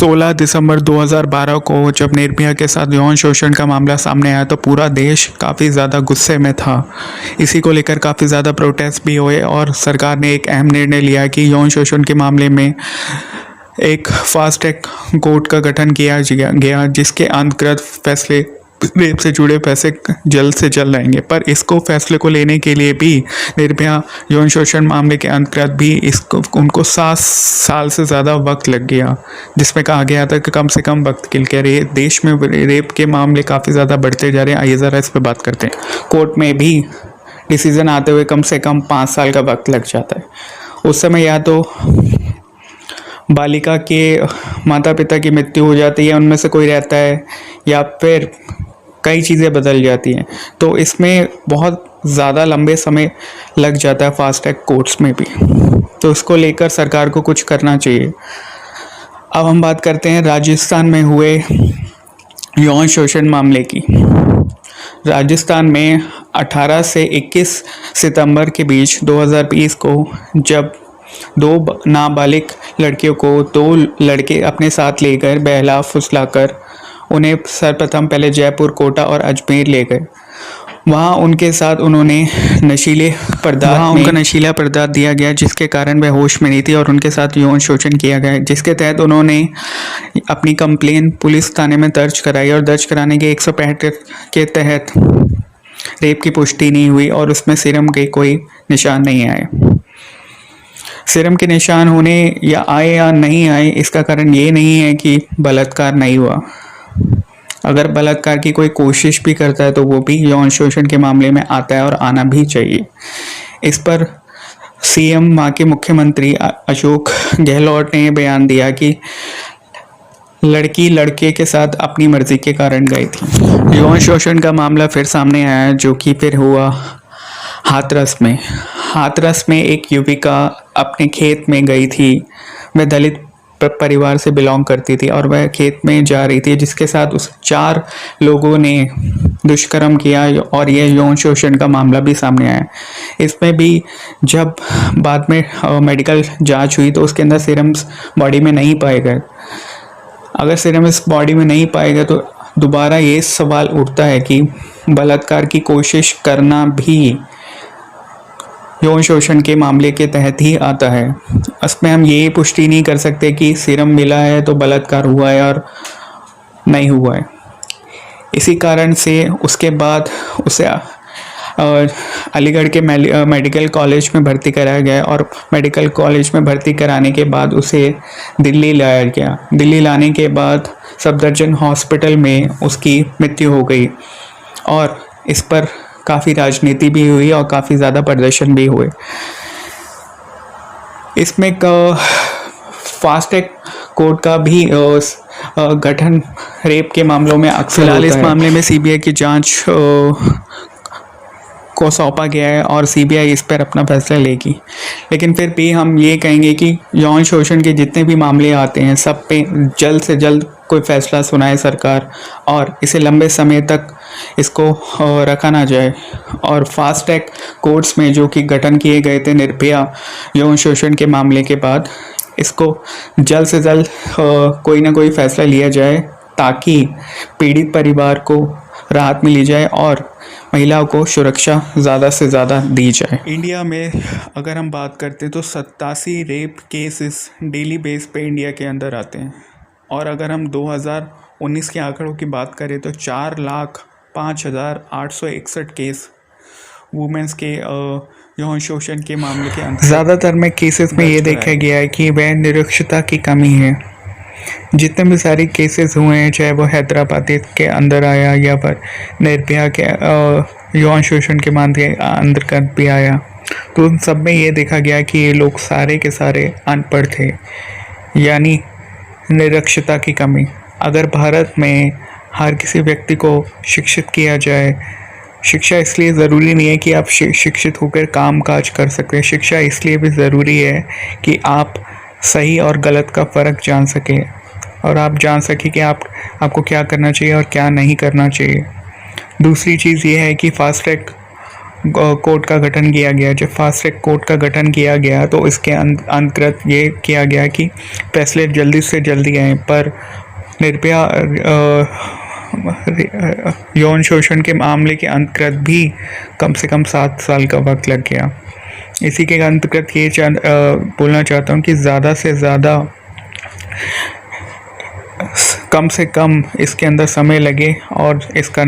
16 दिसंबर 2012 को जब निर्भया के साथ यौन शोषण का मामला सामने आया तो पूरा देश काफ़ी ज़्यादा गुस्से में था। इसी को लेकर काफ़ी ज़्यादा प्रोटेस्ट भी हुए और सरकार ने एक अहम निर्णय लिया कि यौन शोषण के मामले में एक फास्ट ट्रैक कोर्ट का गठन किया गया, जिसके अंतर्गत फैसले रेप से जुड़े फैसले जल्द से जल्द आएंगे। पर इसको फैसले को लेने के लिए भी निर्भया यौन शोषण मामले के अंतर्गत भी उनको 7 साल से ज़्यादा वक्त लग गया, जिसमें कहा गया था कि कम से कम वक्त के लिए देश में रेप के मामले काफ़ी ज़्यादा बढ़ते जा रहे हैं। आइए ज़रा इस पर बात करते हैं। कोर्ट में भी डिसीज़न आते हुए कम से कम 5 साल का वक्त लग जाता है। उस समय या तो बालिका के माता पिता की मृत्यु हो जाती है, उनमें से कोई रहता है, या फिर कई चीज़ें बदल जाती हैं। तो इसमें बहुत ज़्यादा लंबे समय लग जाता है फास्ट ट्रैक कोर्ट्स में भी। तो इसको लेकर सरकार को कुछ करना चाहिए। अब हम बात करते हैं राजस्थान में हुए यौन शोषण मामले की। राजस्थान में 18 से 21 सितंबर के बीच 2020 को जब 2 नाबालिग लड़कियों को 2 लड़के अपने साथ लेकर बहला फुसलाकर उन्हें सर्वप्रथम पहले जयपुर, कोटा और अजमेर ले गए। वहाँ उनके साथ उन्होंने उनका नशीला पदार्थ दिया गया, जिसके कारण वह होश में नहीं थी और उनके साथ यौन शोषण किया गया, जिसके तहत उन्होंने अपनी कंप्लेन पुलिस थाने में दर्ज कराई और दर्ज कराने के 165 के तहत रेप की पुष्टि नहीं हुई और उसमें सीरम के कोई निशान नहीं आए। सीरम के निशान होने या आए या नहीं आए इसका कारण ये नहीं है कि बलात्कार नहीं हुआ। अगर बलात्कार की कोई कोशिश भी करता है तो वो भी यौन शोषण के मामले में आता है और आना भी चाहिए। इस पर सीएम वहाँ के मुख्यमंत्री अशोक गहलोत ने बयान दिया कि लड़की लड़के के साथ अपनी मर्जी के कारण गई थी। यौन शोषण का मामला फिर सामने आया, जो कि फिर हुआ हाथरस में। हाथरस में एक युविका अपने खेत में गई थी। वह दलित परिवार से बिलोंग करती थी और वह खेत में जा रही थी, जिसके साथ उस 4 लोगों ने दुष्कर्म किया और यह यौन शोषण का मामला भी सामने आया। इसमें भी जब बाद में मेडिकल जांच हुई तो उसके अंदर सीरम्स बॉडी में नहीं पाए गए। अगर सीरम्स बॉडी में नहीं पाए गए तो दोबारा ये सवाल उठता है कि बलात्कार की कोशिश करना भी यौन शोषण के मामले के तहत ही आता है। इसमें हम ये पुष्टि नहीं कर सकते कि सीरम मिला है तो बलात्कार हुआ है और नहीं हुआ है। इसी कारण से उसके बाद उसे अलीगढ़ के मेडिकल कॉलेज में भर्ती कराया गया और मेडिकल कॉलेज में भर्ती कराने के बाद उसे दिल्ली लाया गया। दिल्ली लाने के बाद सफदरजंग हॉस्पिटल में उसकी मृत्यु हो गई और इस पर काफ़ी राजनीति भी हुई और काफ़ी ज़्यादा प्रदर्शन भी हुए। इसमें फास्ट ट्रैक कोर्ट का भी गठन रेप के मामलों में अक्सर होता है। इस मामले में सीबीआई की जांच को सौंपा गया है और सीबीआई इस पर अपना फैसला लेगी। लेकिन फिर भी हम ये कहेंगे कि यौन शोषण के जितने भी मामले आते हैं सब पे जल्द से जल्द कोई फैसला सुनाए सरकार और इसे लंबे समय तक इसको रखा ना जाए। और फास्ट ट्रैक कोर्ट्स में जो कि गठन किए गए थे निर्भया यौन शोषण के मामले के बाद, इसको जल्द से जल्द कोई ना कोई फैसला लिया जाए ताकि पीड़ित परिवार को राहत मिली जाए और महिलाओं को सुरक्षा ज़्यादा से ज़्यादा दी जाए। इंडिया में अगर हम बात करते हैं तो 87 रेप केसेस डेली बेस पे इंडिया के अंदर आते हैं और अगर हम 2019 के आंकड़ों की बात करें तो 4,05,861 केस वुमेंस के यौन शोषण के मामले के अंदर। ज़्यादातर में केसेस में ये देखा गया है कि वह निरक्षरता की कमी है। जितने भी सारे केसेस हुए हैं, चाहे वो हैदराबाद के अंदर आया या फिर निर्भया के यौन शोषण के मामले के अंतर्गत भी आया, तो उन सब में ये देखा गया कि ये लोग सारे के सारे अनपढ़ थे, यानी निरक्षरता की कमी। अगर भारत में हर किसी व्यक्ति को शिक्षित किया जाए, शिक्षा इसलिए ज़रूरी नहीं है कि आप शिक्षित होकर काम काज कर सकते हैं, शिक्षा इसलिए भी ज़रूरी है कि आप सही और गलत का फ़र्क जान सकें और आप जान सकें कि आपको क्या करना चाहिए और क्या नहीं करना चाहिए। दूसरी चीज़ ये है कि फास्ट ट्रैक कोर्ट का गठन किया गया। जब फास्ट ट्रैक कोर्ट का गठन किया गया तो इसके अंतर्गत ये किया गया कि फैसले जल्दी से जल्दी आए, पर निर्भया यौन शोषण के मामले के अंतर्गत भी कम से कम 7 साल का वक्त लग गया। इसी के अंतर्गत ये बोलना चाहता हूँ कि ज़्यादा से ज़्यादा कम से कम इसके अंदर समय लगे और इसका